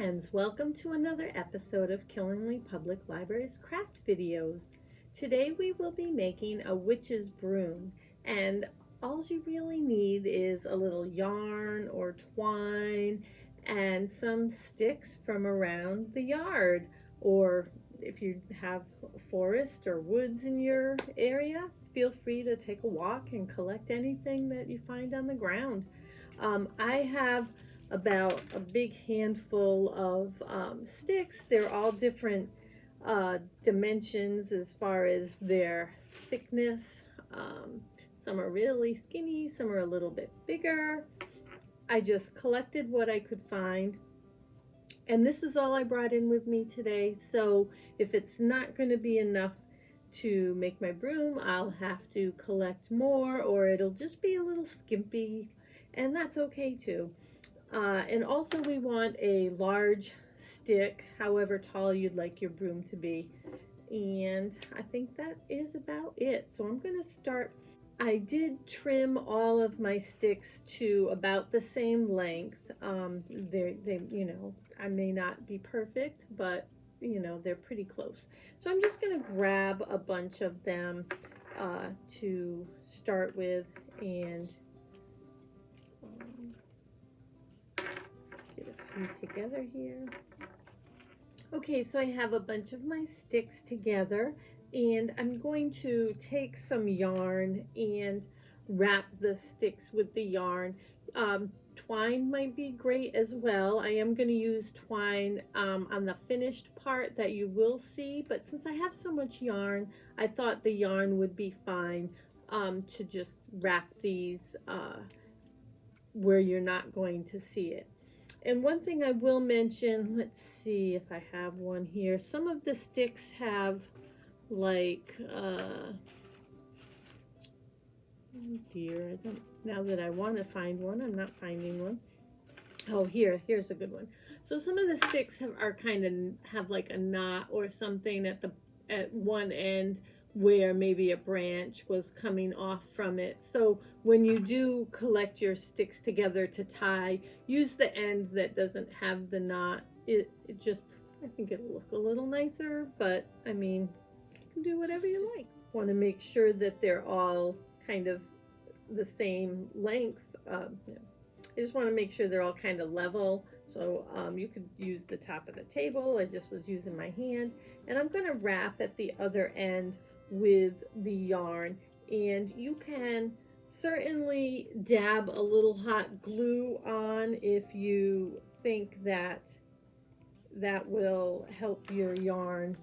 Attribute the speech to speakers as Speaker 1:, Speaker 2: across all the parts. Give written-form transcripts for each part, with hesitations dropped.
Speaker 1: friends, welcome to another episode of Killingly Public Library's craft videos. Today we will be making a witch's broom, and all you really need is a little yarn or twine and some sticks from around the yard, or if you have forest or woods in your area, feel free to take a walk and collect anything that you find on the ground. I have about a big handful of sticks. They're all different dimensions as far as their thickness. Some are really skinny, some are a little bit bigger. I just collected what I could find. And this is all I brought in with me today. So if it's not going to be enough to make my broom, I'll have to collect more, or it'll just be a little skimpy, and that's okay too. And also we want a large stick, however tall you'd like your broom to be. And I think that is about it. So I'm going to start. I did trim all of my sticks to about the same length. I may not be perfect, but they're pretty close. So I'm just going to grab a bunch of them to start with and get a few together here. Okay, so I have a bunch of my sticks together, and I'm going to take some yarn and wrap the sticks with the yarn. Twine might be great as well. I am going to use twine on the finished part that you will see, but since I have so much yarn, I thought the yarn would be fine to just wrap these where you're not going to see it. And one thing I will mention, let's see if I have one here. Some of the sticks have like, oh dear, now that I want to find one, I'm not finding one. Oh, here's a good one. So some of the sticks are kind of have like a knot or something at one end where maybe a branch was coming off from it. So when you do collect your sticks together to tie, use the end that doesn't have the knot. It just, I think it'll look a little nicer, but I mean, you can do whatever you like. Want to make sure that they're all kind of the same length. I just want to make sure they're all kind of level. So you could use the top of the table. I just was using my hand, and I'm going to wrap at the other end with the yarn, and you can certainly dab a little hot glue on if you think that will help your yarn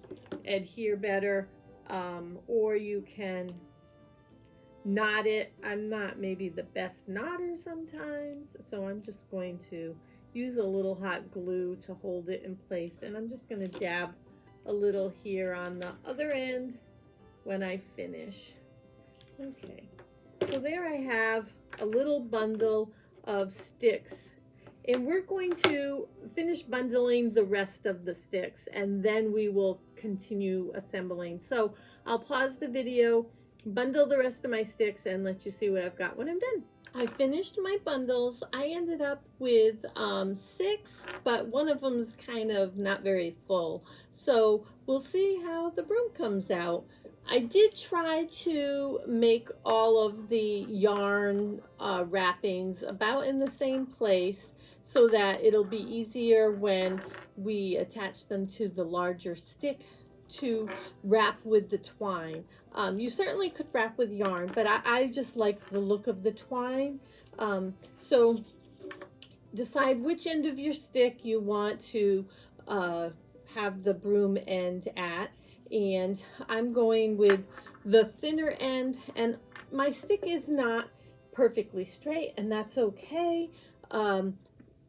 Speaker 1: adhere better, or you can knot it. I'm not maybe the best knotter sometimes, so I'm just going to use a little hot glue to hold it in place, and I'm just going to dab a little here on the other end when I finish. Okay, so there I have a little bundle of sticks, and we're going to finish bundling the rest of the sticks, and then we will continue assembling. So I'll pause the video, bundle the rest of my sticks, and let you see what I've got when I'm done. I finished my bundles. I ended up with 6, but one of them's kind of not very full. So we'll see how the broom comes out. I did try to make all of the yarn wrappings about in the same place so that it'll be easier when we attach them to the larger stick to wrap with the twine. You certainly could wrap with yarn, but I just like the look of the twine. So decide which end of your stick you want to have the broom end at. And I'm going with the thinner end, and my stick is not perfectly straight, and that's okay.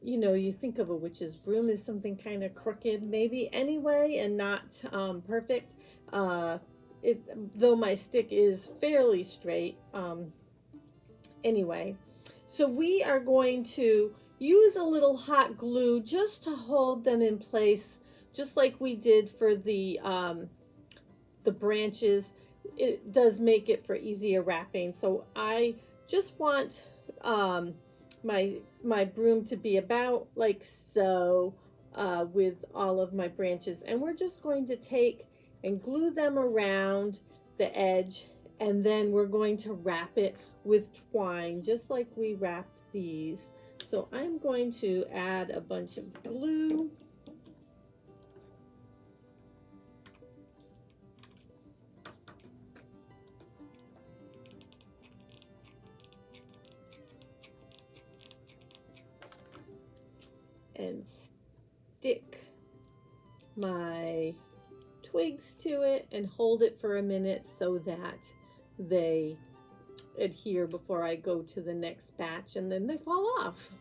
Speaker 1: You think of a witch's broom as something kind of crooked maybe anyway, and not perfect. Though my stick is fairly straight anyway. So we are going to use a little hot glue just to hold them in place, just like we did for the branches. It does make it for easier wrapping. So I just want my broom to be about like so with all of my branches, and we're just going to take and glue them around the edge, and then we're going to wrap it with twine just like we wrapped these. So I'm going to add a bunch of glue. And stick my twigs to it and hold it for a minute so that they adhere before I go to the next batch, and then they fall off.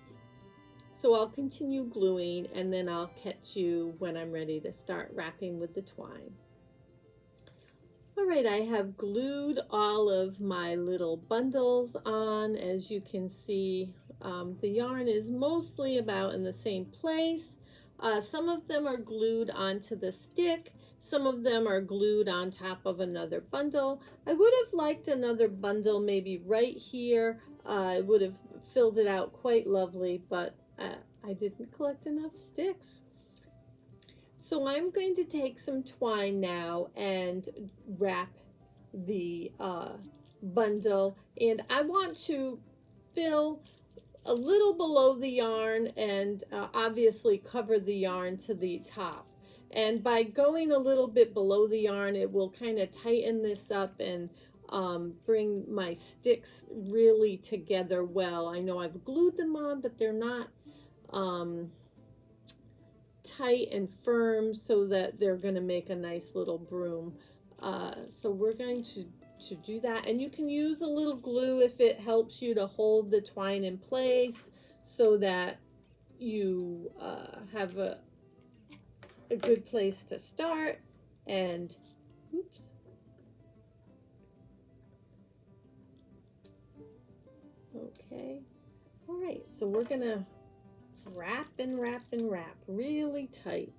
Speaker 1: So I'll continue gluing, and then I'll catch you when I'm ready to start wrapping with the twine. All right, I have glued all of my little bundles on. As you can see, the yarn is mostly about in the same place. Some of them are glued onto the stick. Some of them are glued on top of another bundle. I would have liked another bundle maybe right here. I would have filled it out quite lovely, but I didn't collect enough sticks. So I'm going to take some twine now and wrap the bundle, and I want to fill a little below the yarn and obviously cover the yarn to the top. And by going a little bit below the yarn, it will kind of tighten this up and bring my sticks really together well. I know I've glued them on, but they're not tight and firm so that they're going to make a nice little broom. So we're going to do that, and you can use a little glue if it helps you to hold the twine in place so that you have a good place to start. And oops, okay, all right, so we're gonna wrap and wrap and wrap really tight.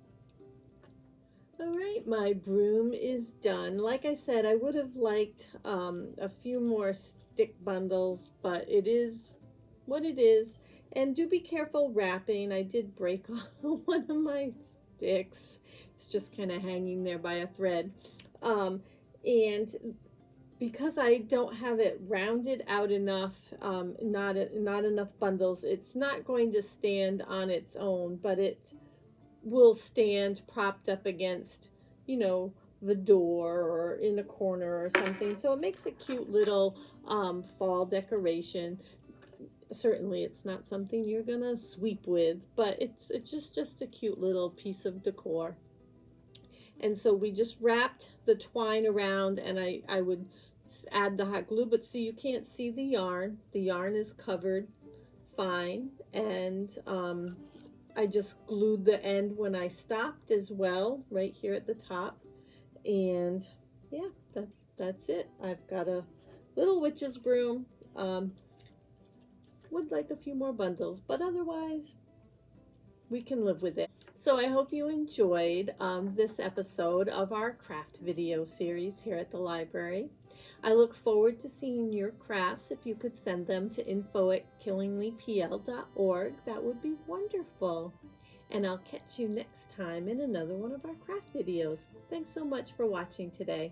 Speaker 1: All right, my broom is done. Like I said, I would have liked a few more stick bundles, but it is what it is. And do be careful wrapping. I did break one of my sticks. It's just kind of hanging there by a thread. And because I don't have it rounded out enough, not enough bundles, it's not going to stand on its own, but it will stand propped up against, you know, the door or in a corner or something. So it makes a cute little fall decoration. Certainly it's not something you're gonna sweep with, but it's just a cute little piece of decor. And so we just wrapped the twine around, and I would add the hot glue, but see, you can't see the yarn. The yarn is covered fine, and I just glued the end when I stopped as well, right here at the top. And yeah, that's it. I've got a little witch's broom. Would like a few more bundles, but otherwise we can live with it. So I hope you enjoyed this episode of our craft video series here at the library. I look forward to seeing your crafts. If you could send them to info@killinglypl.org, that would be wonderful. And I'll catch you next time in another one of our craft videos. Thanks so much for watching today.